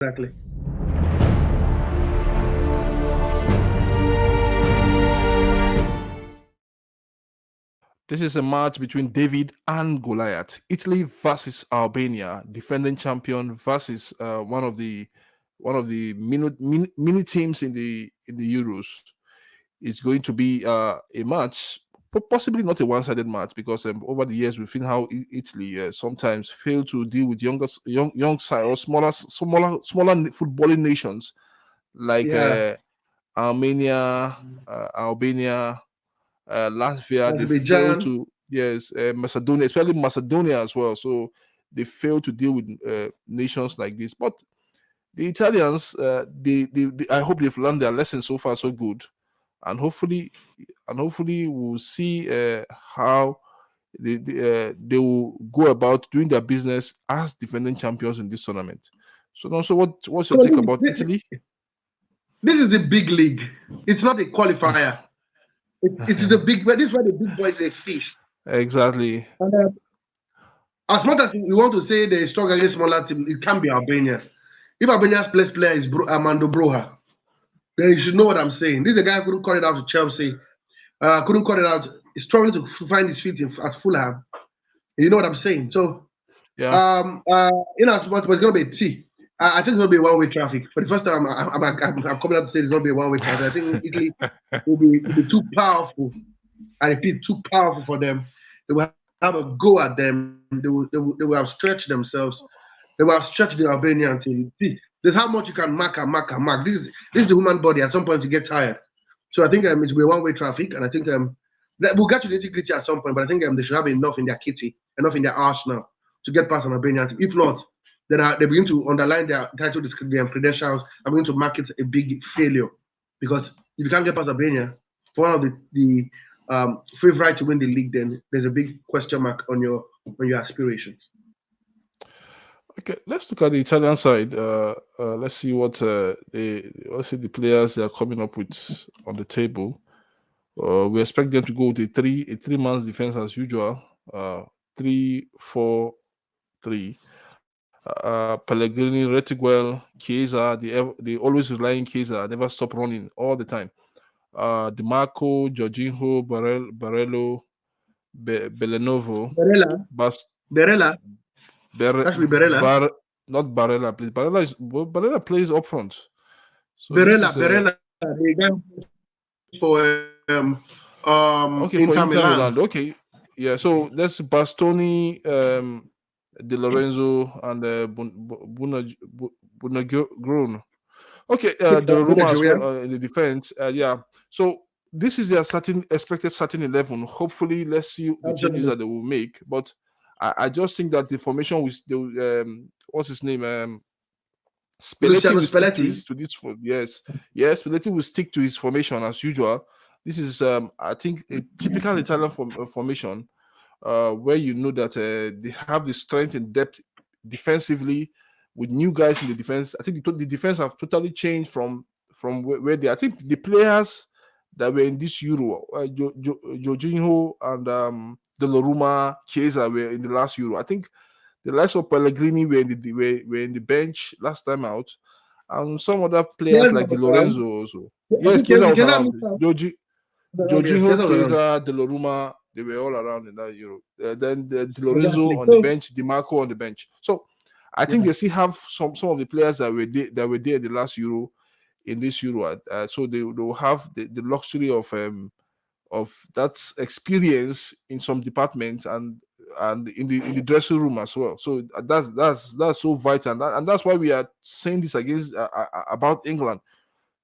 Exactly. This is a match between David and Goliath. Italy versus Albania, defending champion versus one of the mini teams in the Euros. It's going to be a match, possibly not a one-sided match, because over the years we've seen how Italy sometimes fail to deal with young side or smaller footballing nations like Yeah. Armenia, Albania, Latvia. They fail Azerbaijan. to, yes, Macedonia, especially Macedonia as well. So they fail to deal with nations like this. But the Italians, I hope they've learned their lesson so far, so good, and hopefully we'll see how they will go about doing their business as defending champions in this tournament. So, now, so what's your So take about Italy? this is the big league. It's not a qualifier. It is a big. This is where the big boys they fish. Exactly. And as much as we want to say they struggle against smaller team, it can be Albania. If Albania's best player is Armando Broja, then you should know what I'm saying. This is a guy who couldn't cut it out to Chelsea. Couldn't cut it out. He's struggling to find his feet at Fulham. You know what I'm saying? So, Yeah. as much, but it's going to be a T. I think it's going to be one-way traffic. For the first time, I'm coming out to say it's going to be a one-way traffic. I think Italy will be too powerful. I repeat, too powerful for them. They will have a go at them. They will have stretched themselves. They will have stretched the Albanian team. See, there's how much you can mark and mark and mark. This is the human body. At some point, you get tired. So I think it will be one-way traffic, and I think we'll get to the nitty-gritty at some point. But I think they should have enough in their kitty, enough in their arsenal to get past an Albanian team. If not, then they begin to underline their title, their credentials. I'm going to mark it a big failure because if you can't get past Albania, for one of the favorite to win the league, then there's a big question mark on your aspirations. Okay, let's look at the Italian side. Let's see what let's see the players they are coming up with on the table. We expect them to go with a three months defense as usual. 3-4-3. Pellegrini, Retiguel, Chiesa. They always rely on Chiesa. Never stop running all the time. Dimarco, Jorginho, Barello, Belenovo, Barella, Bas, Barella, Ber, actually Barella, Bar, not Barella, please. Barella plays up front. So this Barella, is Barella, the guy for okay for Inter Inter Milan. Milan. Okay, yeah. So that's Bastoni, De Lorenzo, and Bunagron. Okay, the Roma as well Yeah, in the defense. Yeah. So this is their expected starting 11. Hopefully, let's see the changes absolutely. that they will make. But I just think that the formation was what's his name? Spalletti Luciano will stick to Spalletti. his to this. Yes. Spalletti will stick to his formation as usual. This is, I think, a typical Italian formation, where you know that they have the strength and depth defensively with new guys in the defense. I think the defense have totally changed from where they. I think the players that were in this Euro, Jorginho and Donnarumma, Chiesa were in the last Euro. I think the likes of Pellegrini were in the bench last time out, and some other players Chiesa like Di was around. Lorenzo also. I Yes, think Chiesa was Chiesa around. missed out. Yes, Jorginho, Chiesa was around. Chiesa, Donnarumma, they were all around in that Euro. Then Di Lorenzo Exactly. on the So bench, Dimarco on the bench. So I think yeah, they still have some of the players that were there in the last Euro in this Euro. So they will have the luxury of that experience in some departments and in the dressing room as well. So that's so vital, and that's why we are saying this against about England.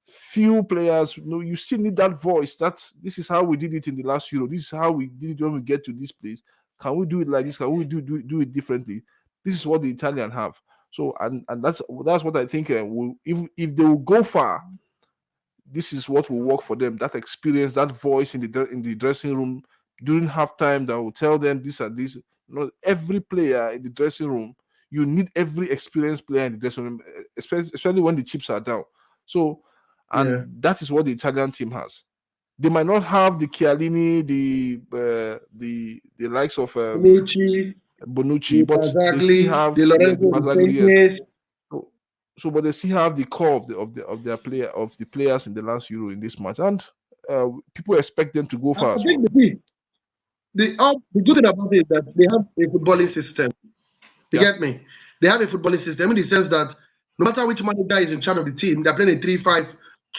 Few players, you still need that voice. This is how we did it in the last Euro. This is how we did it when we get to this place. Can we do it like this? Can we do it differently? This is what the Italian have. So and that's what I think. If they will go far, this is what will work for them. That experience, that voice in the dressing room during halftime that will tell them this and this. Every player in the dressing room, you need every experienced player in the dressing room, especially when the chips are down. So, and yeah. that is what the Italian team has. They might not have the Chiellini, the likes of Bonucci, Bonucci, the but they still Bazzagli, have, the yeah, the Lorenzo Bazzagli, yes. Insigne. So, So, but they still have the core of the players in the last Euro in this match, and people expect them to go I far as think well. the good thing about it is that they have a footballing system. You Yeah, get me? They have a footballing system in the sense that no matter which manager is in charge of the team, they're playing a 3-5-2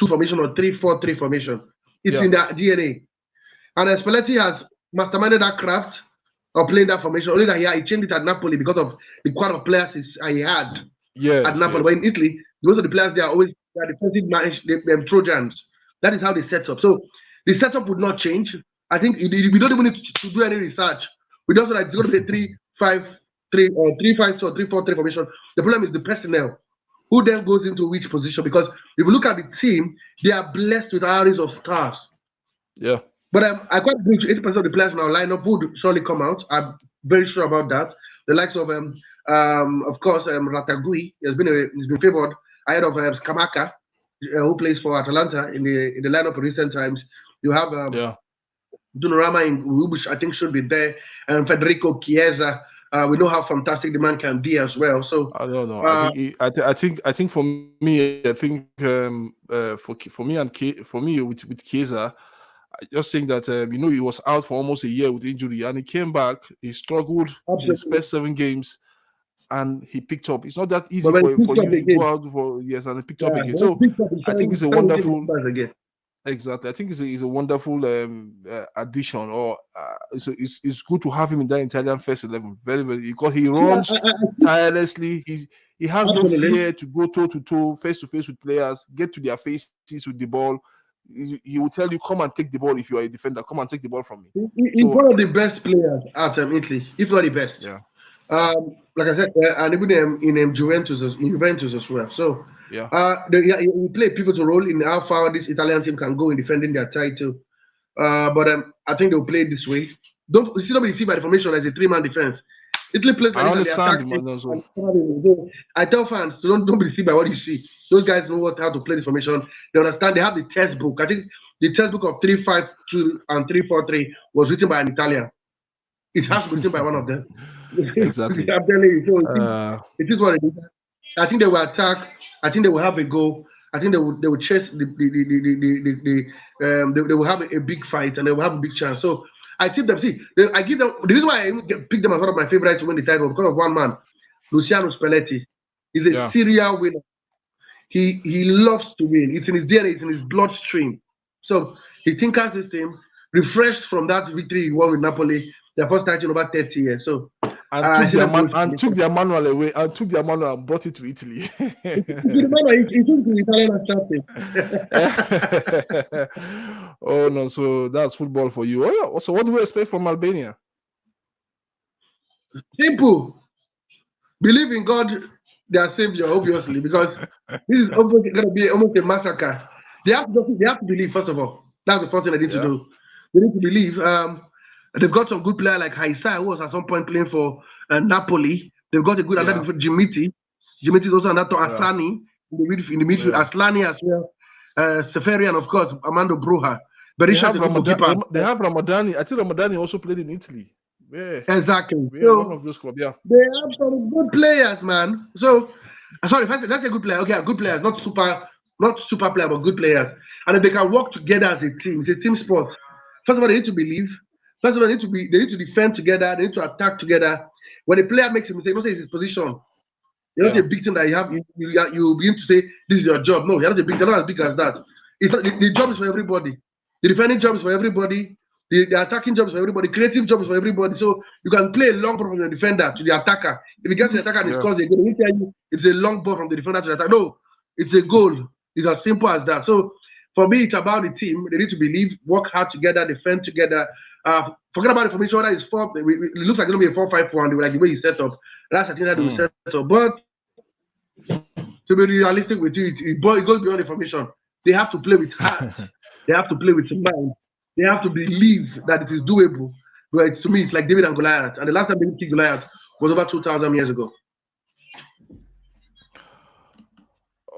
formation or 3-4-3 formation. It's yeah, in their DNA. And Spalletti has masterminded that craft of playing that formation. Only that he changed it at Napoli because of the quality of players he had at yes, Napoli. yes, But in yes. Italy, most of the players they are always they are defensive they're Trojans. That is how they set up. So the setup would not change. I think we don't even need to do any research. We just know that it's going to be a 3-5-3 or 3-5 or 3-4-3 formation. The problem is the personnel. Who then goes into which position? Because if you look at the team, they are blessed with arrays of stars. Yeah, But I quite agree to 80% of the players in our lineup would surely come out. I'm very sure about that. The likes of course, Ratagui he's been favoured ahead of Skamaka, who plays for Atalanta in the lineup in recent times. You have yeah. Donnarumma in which I think should be there, and Federico Chiesa. We know how fantastic the man can be as well. So I don't know. uh, I think for me, I think for me and for me with Chiesa, I just think that he was out for almost a year with injury, and he came back. He struggled his absolutely, first 7 games, and he picked up. It's not that easy but when he for picks up you to go again, out for years, and he picked up yeah, again. when So he picks up, I think it's a he's showing wonderful. numbers again. Exactly. I think it's a wonderful addition, or it's good to have him in that Italian first 11. Very, very, because he Yeah, runs tirelessly. He has no absolutely. fear to go toe to toe, face to face with players, get to their faces with the ball. He will tell you, come and take the ball if you are a defender. Come and take the ball from me. He's So one of the best players at Italy, if not the best. yeah, yeah, Like I said, and even in Juventus as well. So yeah. he play a pivotal role in how far this Italian team can go in defending their title. But I think they'll play it this way. Don't you see, don't be deceived by the formation as a three-man defense. Italy plays like I this and they understand attack the it. man also. And so I tell fans, don't be deceived by what you see. Those guys know how to play this formation. They understand. They have the textbook. I think the textbook of 3-5-2 and 3-4-3 was written by an Italian. It has to be written by one of them. Exactly. I'm telling you. So Uh, it is what it is. I think they will attack. I think they will have a goal. I think they will chase they will have a big fight and they will have a big chance. So I tip them. See, I give them the reason why I pick them as one of my favorites to win the title because of one man, Luciano Spalletti. He's a yeah. serial winner. He loves to win. It's in his DNA. It's in his bloodstream. So he tinkers his team, refreshed from that victory he won with Napoli, their first title in over 30 years. So And I took see their them man going to and the took their manual away and took their manual and brought it to Italy. remember, he took the Italian starting. Oh no, so that's football for you. Oh yeah. So what do we expect from Albania? Simple. Believe in God, their savior, obviously, because this is going to be almost a massacre. They have to believe, first of all. That's the first thing they need to Yeah, do. They need to believe. They've got some good player like Haisa, who was at some point playing for Napoli. They've got a good yeah, another Jimiti. Jimiti is also another yeah, Aslani in the midfield. yeah. Aslani as well. Seferi and of course Armando Broja. They Berisha is have a good Ramadan. goalkeeper. They have Ramadani. I think Ramadani also played in Italy. Yeah, Exactly. yeah, one So of those clubs. Yeah, they have some good players, man. So, sorry, that's a good player. Okay, good players, not super player, but good players. And if they can work together as a team, it's a team sport. First of all, they need to believe. First of all, they need to defend together. They need to attack together. When a player makes a mistake, don't say it's his position. You're not yeah, a big thing that you have. You begin to say this is your job. No, you're not a big. You're not as big as that. The job is for everybody. The defending job is for everybody. The attacking job is for everybody. Creative job is for everybody. So you can play a long ball from the defender to the attacker. If you get to the attacker and he yeah. scores a goal, they will tell you it's a long ball from the defender to the attacker. No, it's a goal. It's as simple as that. So for me, it's about the team. They need to believe, work hard together, defend together. Forget about the formation. Whether it's it looks like it's gonna be a 4-5-1. Like the way you set up. That's I think that they will set up. But to be realistic with you, it goes beyond information. They have to play with heart. They have to play with mind. They have to believe that it is doable. But to me, it's like David and Goliath. And the last time David killed Goliath was over 2,000 years ago.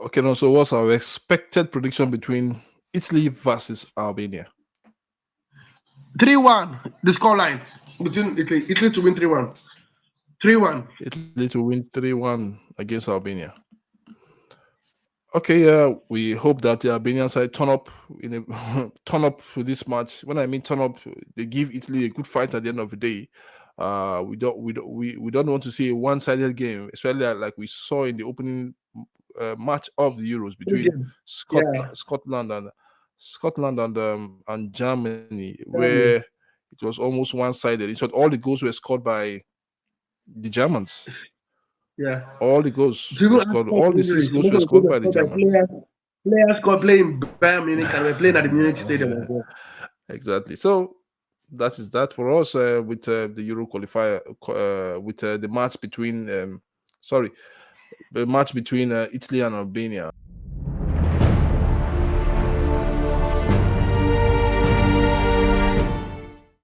Okay, now so what's our expected prediction between Italy versus Albania? 3-1, the scoreline between Italy to win 3-1. 3-1. Italy to win 3-1 against Albania. Okay, we hope that the Albanian side turn up in a turn up for this match. When I mean turn up, they give Italy a good fight at the end of the day. We don't want to see a one-sided game, especially like we saw in the opening match of the Euros between Yeah, Scotland and Germany, where Germany. it was almost one-sided. In short, all the goals were scored by the Germans. Yeah. All the goals To even were add scored. score All to the six injuries, goals most were of the goals scored were by the scored by Germans. players scored playing Bayern Munich and we're playing at the Munich Stadium as well. Exactly. So that is that for us with the Euro qualifier with the match between the match between Italy and Albania.